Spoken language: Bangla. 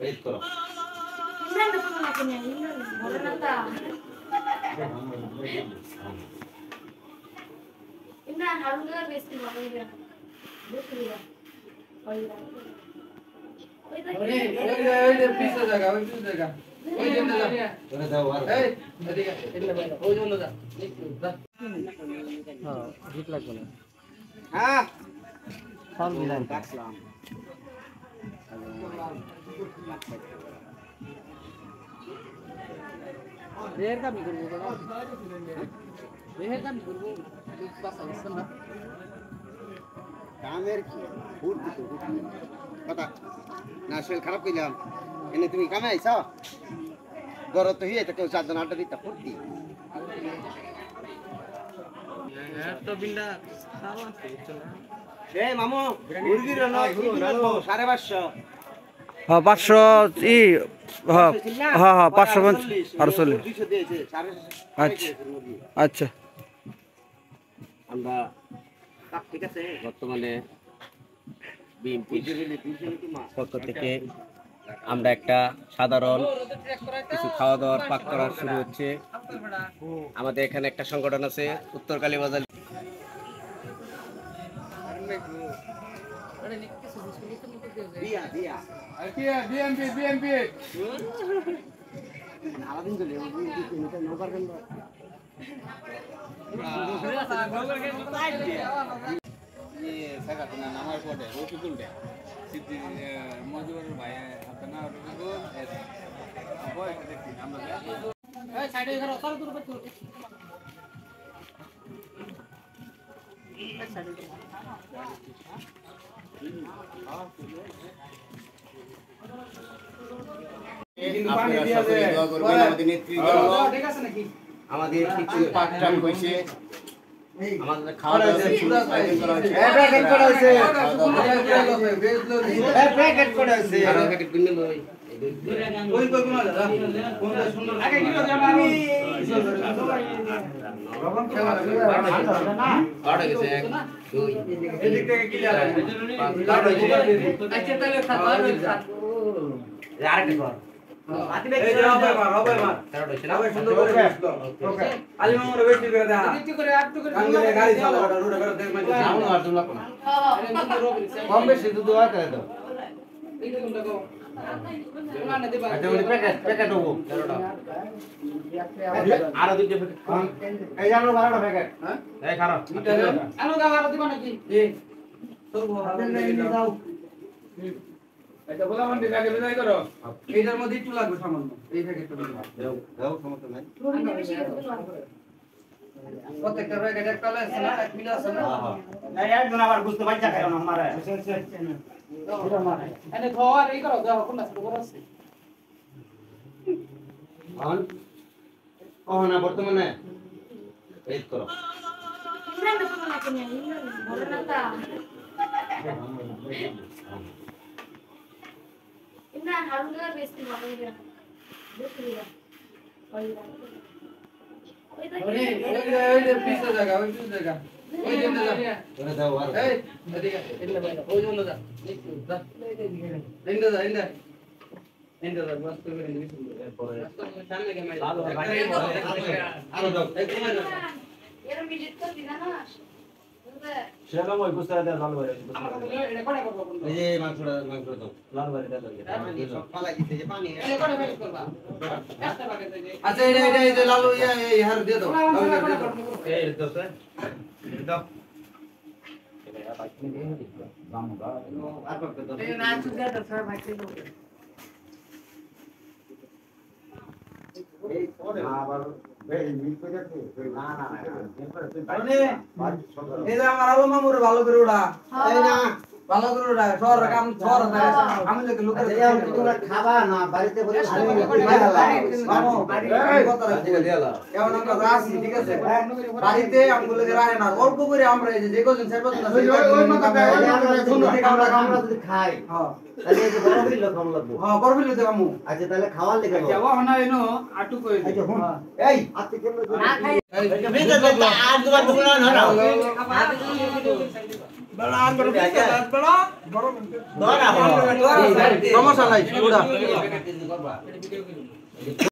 वेट करो इन्ना हारुगा बेस्ती बगैरा देखिएगा ओए पीछे जगह ओए पीछे जगह ओए जंदे जा তোরা দাও আর এই এদিকে এদিকে বাইরে ওই জন্য যা যা হ্যাঁ হিট লাগবে না হ্যাঁ সব মিলাই রাখলাম রেয়ার কাম করব বড় রেয়ার কাম করব পাস আছে না কামের কি ফুট দিতে কথা না শরীর খারাপ কইলাম এনে তুমি কামে আইছো গরত তো হইছে কেউ চারজন আড্ডা দিতে ফুটতি তো বিন্ডা খাওয়া আছে চল এই মামু মুরগির না 550 হ্যাঁ 500 ই হ্যাঁ হ্যাঁ হ্যাঁ 550 আর 40 200 দিয়েছে আচ্ছা আচ্ছা আমরা ঠিক আছে বর্তমানে বিএমপি পক্ষ থেকে আমরা একটা সাধারণ কিছু খাওয়া দাওয়ার পাক করা শুরু হচ্ছে আমাদের এখানে একটা সংগঠন আছে উত্তর কালীবাজার দিয়া দিয়া কি বিএমপি আলাদিন চলে নৌকার কেন ये सगा तो नामार कोड है रोटी कुल है सिद्धि मजूर भाई अपना रोटी को वो एक देखिए हम लोग ए साइड इधर उतर दूर पे छोड़ আপনারা সকলে দোয়া করবেন আমাদের নেতৃত্ব ঠিক আছে নাকি আমাদের কিছু পাকটাম কইছে আমাদের খাওয়া দাওয়া পুরো আয়োজন করা হয়েছে প্যাকেট করা হয়েছে প্যাকেট করা হয়েছে আর একটা কিনে লই ওই কই কোন দাদা কোনটা সুন্দর আগে কি কথা আমি রকম খেলা না কাটা গেছে এক দুই এদিক থেকে কি জানা লাড হইছে আচ্ছা তাহলে খাবার হইছে আরেকটা কর এই যে হবে মার কাটা হইছে না হবে সুন্দর করে ওকে আলি মামুর বেশি করে দেখা বেশি করে একটু করে গাড়ি চালা রোড করে দেখ মানে সামনে আর তুমি লাগো না কম বেশি দুধ হয় করে দাও আচ্ছা ওই প্যাকেট হবো 13টা আর দুইটা প্যাকেট এই জানো 12টা প্যাকেট হ্যাঁ এই খারাপ আলু দাও আর দিবা নাকি জি তোর দাও এটা বলা মানে আগে বিদায় করো এইটার মধ্যে একটু লাগবে সামান্য এই প্যাকেটটা দাও দাও সমস্যা নাই প্রত্যেকটা প্যাকেট একটা আছে না এক মিলা আছে না এই একজন আবার বুঝতে বাচ্চা খায় না আমারে এনে ধর এই করো দাও কোন আছে বড় আছে অন ওহনা বর্তমানে ওয়েট করো इन्ना हारुगा बेस्ती बगैरा देखिएगा ওই পিছে জায়গা ওই পিছে জায়গা ওই জন্য যা তোরা দাও আর এই এদিকে এদিকে বাইরে ওই জন্য যা যা ইন্দা যা ইন্দা ইন্দা যা বাস করে নিবি পরে সামনে কে মাই লাল আরো দাও এই ঘুমাই না এর মিজিত তো দিনা না সেরকম ওই বুঝতে দেয় লাল ভাই এটা কোনে করব কোন এই যে মাংস দাও লাল ভাই দাও সব ফালাই দিতে যে পানি এটা কোনে ফেস করবা একটা বাকে দে আচ্ছা এটা এই যে লালু ইয়া এই হার দিয়ে দাও এই দাও স্যার দাও আর করতে দাও এই না চুদা তো স্যার ভাই কে দাও এই পরে আবার এই মিল করে যাচ্ছে না না না এই যে আমার আবু মামুর ভালো করে ওড়া এই না ভালো করে ওড়া শহর কাম শহর আমি লোকে লোক তোমরা খাবা না বাড়িতে বলে কেমন আমরা আসি ঠিক আছে বাড়িতে আমগুলো রাখে না অল্প করে আমরা এই যে কজন চার পাঁচজন আছে আমরা যদি খাই তাহলে এই যে বড় বিল কম লাগবে হ্যাঁ বড় বিল দেব আমু আচ্ছা তাহলে খাওয়ার লেগে যাবো না এনো আটু কই আচ্ছা হুন এই আজকে কেন না খাই এই আর দুবার বলা না সমস্যা নাই